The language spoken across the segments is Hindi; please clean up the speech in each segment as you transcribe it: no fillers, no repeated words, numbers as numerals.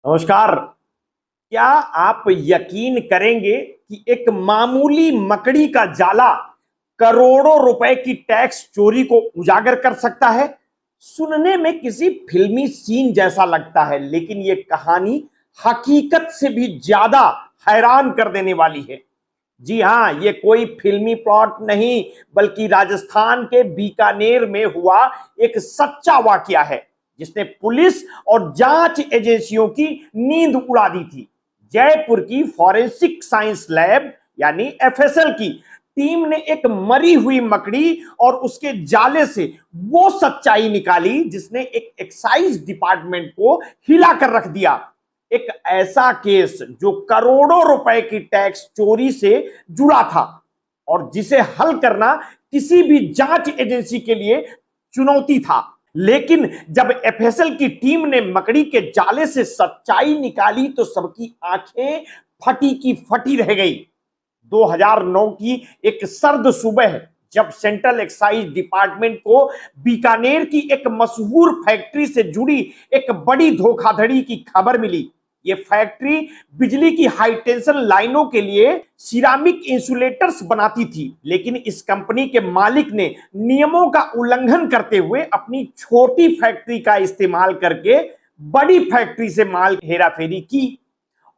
नमस्कार। क्या आप यकीन करेंगे कि एक मामूली मकड़ी का जाला करोड़ों रुपए की टैक्स चोरी को उजागर कर सकता है। सुनने में किसी फिल्मी सीन जैसा लगता है, लेकिन यह कहानी हकीकत से भी ज्यादा हैरान कर देने वाली है। जी हां, ये कोई फिल्मी प्लॉट नहीं, बल्कि राजस्थान के बीकानेर में हुआ एक सच्चा वाकया है जिसने पुलिस और जांच एजेंसियों की नींद उड़ा दी थी। जयपुर की फॉरेंसिक साइंस लैब यानी एफएसएल की टीम ने एक मरी हुई मकड़ी और उसके जाले से वो सच्चाई निकाली जिसने एक एक्साइज डिपार्टमेंट को हिला कर रख दिया। एक ऐसा केस जो करोड़ों रुपए की टैक्स चोरी से जुड़ा था और जिसे हल करना किसी भी जांच एजेंसी के लिए चुनौती था। लेकिन जब एफएसएल की टीम ने मकड़ी के जाले से सच्चाई निकाली तो सबकी आंखें फटी की फटी रह गई। 2009 की एक सर्द सुबह जब सेंट्रल एक्साइज डिपार्टमेंट को बीकानेर की एक मशहूर फैक्ट्री से जुड़ी एक बड़ी धोखाधड़ी की खबर मिली। ये फैक्ट्री बिजली की हाई टेंशन लाइनों के लिए सिरामिक इंसुलेटर्स बनाती थी, लेकिन इस कंपनी के मालिक ने नियमों का उल्लंघन करते हुए अपनी छोटी फैक्ट्री का इस्तेमाल करके बड़ी फैक्ट्री से माल हेराफेरी की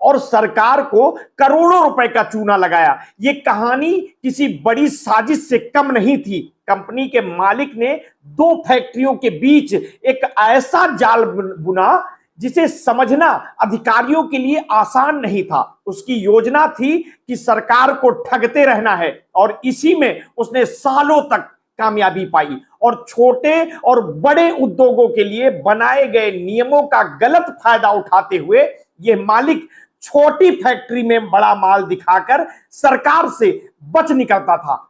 और सरकार को करोड़ों रुपए का चूना लगाया। यह कहानी किसी बड़ी साजिश से कम नहीं थी। कंपनी के मालिक ने दो फैक्ट्रियों के बीच एक ऐसा जाल बुना जिसे समझना अधिकारियों के लिए आसान नहीं था। उसकी योजना थी कि सरकार को ठगते रहना है और इसी में उसने सालों तक कामयाबी पाई और छोटे और बड़े उद्योगों के लिए बनाए गए नियमों का गलत फायदा उठाते हुए यह मालिक छोटी फैक्ट्री में बड़ा माल दिखाकर सरकार से बच निकलता था।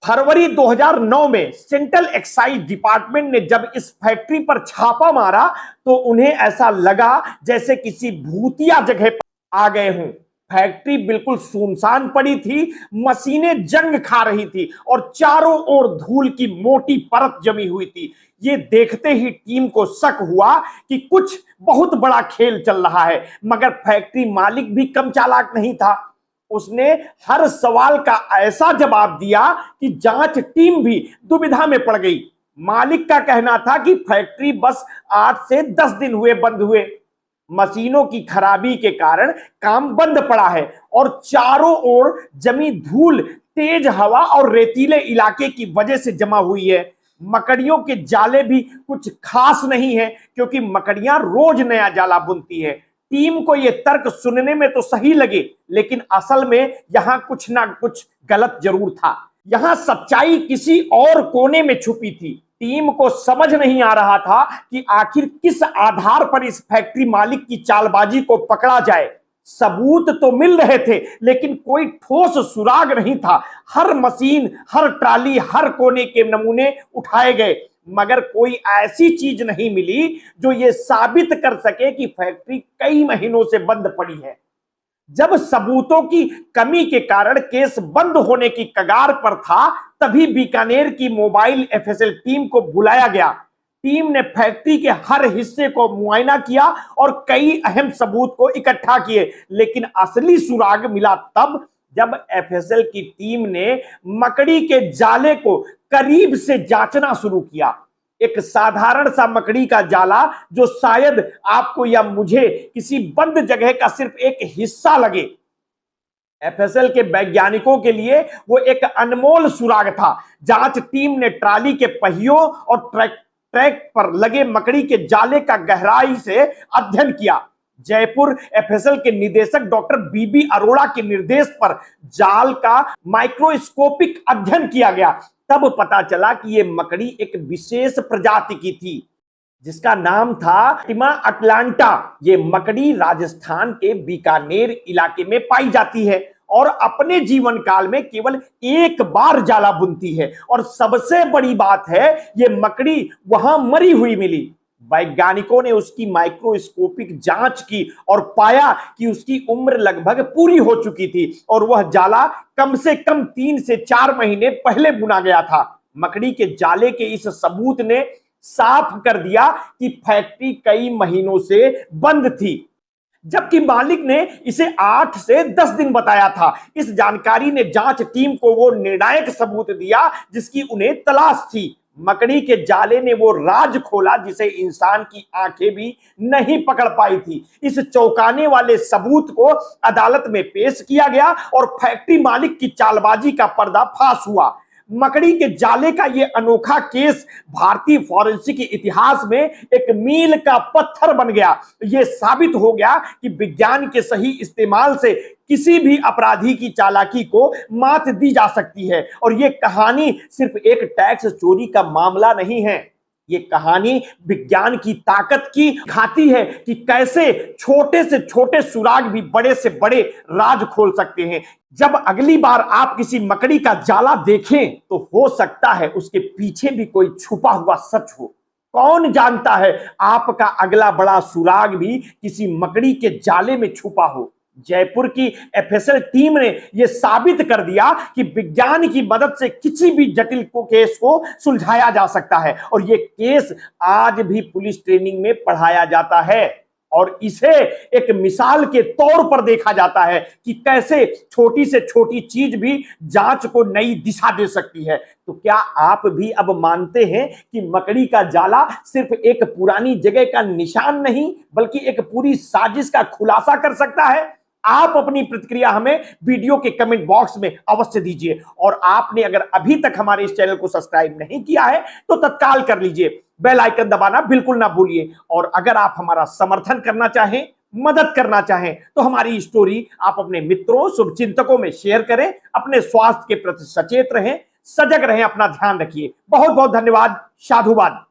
फरवरी 2009 में सेंट्रल एक्साइज डिपार्टमेंट ने जब इस फैक्ट्री पर छापा मारा तो उन्हें ऐसा लगा जैसे किसी भूतिया जगह पर आ गए हों। फैक्ट्री बिल्कुल सुनसान पड़ी थी, मशीनें जंग खा रही थी और चारों ओर धूल की मोटी परत जमी हुई थी। ये देखते ही टीम को शक हुआ कि कुछ बहुत बड़ा खेल चल रहा है, मगर फैक्ट्री मालिक भी कम चालाक नहीं था। उसने हर सवाल का ऐसा जवाब दिया कि जांच टीम भी दुविधा में पड़ गई। मालिक का कहना था कि फैक्ट्री बस 8 से 10 दिन हुए बंद हुए, मशीनों की खराबी के कारण काम बंद पड़ा है और चारों ओर जमी धूल तेज हवा और रेतीले इलाके की वजह से जमा हुई है। मकड़ियों के जाले भी कुछ खास नहीं है क्योंकि मकड़ियां रोज नया जाला बुनती है। टीम को यह तर्क सुनने में तो सही लगे, लेकिन असल में यहां कुछ ना कुछ गलत जरूर था। यहां सच्चाई किसी और कोने में छुपी थी। टीम को समझ नहीं आ रहा था कि आखिर किस आधार पर इस फैक्ट्री मालिक की चालबाजी को पकड़ा जाए। सबूत तो मिल रहे थे, लेकिन कोई ठोस सुराग नहीं था। हर मशीन, हर ट्राली, हर कोने के नमूने उठाए गए, मगर कोई ऐसी चीज नहीं मिली जो यह साबित कर सके कि फैक्ट्री कई महीनों से बंद पड़ी है। जब सबूतों की कमी के कारण केस बंद होने की कगार पर था, तभी बीकानेर की मोबाइल एफएसएल टीम को बुलाया गया। टीम ने फैक्ट्री के हर हिस्से को मुआयना किया और कई अहम सबूत को इकट्ठा किए, लेकिन असली सुराग मिला तब जब एफएसएल की टीम ने मकड़ी के जाले को करीब से जांचना शुरू किया। एक साधारण सा मकड़ी का जाला जो शायद आपको या मुझे किसी बंद जगह का सिर्फ एक हिस्सा लगे, एफएसएल के वैज्ञानिकों के लिए वो एक अनमोल सुराग था। जांच टीम ने ट्राली के पहियों और ट्रैक पर लगे मकड़ी के जाले का गहराई से अध्ययन किया। जयपुर एफएसएल के निदेशक डॉक्टर बीबी अरोड़ा के निर्देश पर जाल का माइक्रोस्कोपिक अध्ययन किया गया। तब पता चला कि यह मकड़ी एक विशेष प्रजाति की थी जिसका नाम था टिमा अटलांटा। ये मकड़ी राजस्थान के बीकानेर इलाके में पाई जाती है और अपने जीवन काल में केवल एक बार जाला बुनती है। और सबसे बड़ी बात है, ये मकड़ी वहां मरी हुई मिली। वैज्ञानिकों ने उसकी माइक्रोस्कोपिक जांच की और पाया कि उसकी उम्र लगभग पूरी हो चुकी थी और वह जाला कम से कम 3 से 4 महीने पहले बुना गया था। मकड़ी के जाले के इस सबूत ने साफ कर दिया कि फैक्ट्री कई महीनों से बंद थी। जबकि मालिक ने इसे 8 से 10 दिन बताया था। इस जानकारी ने जांच टीम को वो निर्णायक सबूत दिया जिसकी उन्हें तलाश थी। मकड़ी के जाले ने वो राज खोला जिसे इंसान की आंखें भी नहीं पकड़ पाई थी। इस चौंकाने वाले सबूत को अदालत में पेश किया गया और फैक्ट्री मालिक की चालबाजी का पर्दाफाश हुआ। मकड़ी के जाले का यह अनोखा केस भारतीय फॉरेंसिक इतिहास में एक मील का पत्थर बन गया। यह साबित हो गया कि विज्ञान के सही इस्तेमाल से किसी भी अपराधी की चालाकी को मात दी जा सकती है। और यह कहानी सिर्फ एक टैक्स चोरी का मामला नहीं है, ये कहानी विज्ञान की ताकत की दिखाती है कि कैसे छोटे से छोटे सुराग भी बड़े से बड़े राज खोल सकते हैं। जब अगली बार आप किसी मकड़ी का जाला देखें तो हो सकता है उसके पीछे भी कोई छुपा हुआ सच हो। कौन जानता है आपका अगला बड़ा सुराग भी किसी मकड़ी के जाले में छुपा हो। जयपुर की एफएसएल टीम ने यह साबित कर दिया कि विज्ञान की मदद से किसी भी जटिल केस को सुलझाया जा सकता है। और यह केस आज भी पुलिस ट्रेनिंग में पढ़ाया जाता है और इसे एक मिसाल के तौर पर देखा जाता है कि कैसे छोटी से छोटी चीज भी जांच को नई दिशा दे सकती है। तो क्या आप भी अब मानते हैं कि मकड़ी का जाला सिर्फ एक पुरानी जगह का निशान नहीं बल्कि एक पूरी साजिश का खुलासा कर सकता है? आप अपनी प्रतिक्रिया हमें वीडियो के कमेंट बॉक्स में अवश्य दीजिए। और आपने अगर अभी तक हमारे इस चैनल को सब्सक्राइब नहीं किया है तो तत्काल कर लीजिए, बेल आइकन दबाना बिल्कुल ना भूलिए। और अगर आप हमारा समर्थन करना चाहें, मदद करना चाहें तो हमारी स्टोरी आप अपने मित्रों, शुभचिंतकों में शेयर करें। अपने स्वास्थ्य के प्रति सचेत रहें, सजग रहें, अपना ध्यान रखिए। बहुत बहुत धन्यवाद। साधुवाद।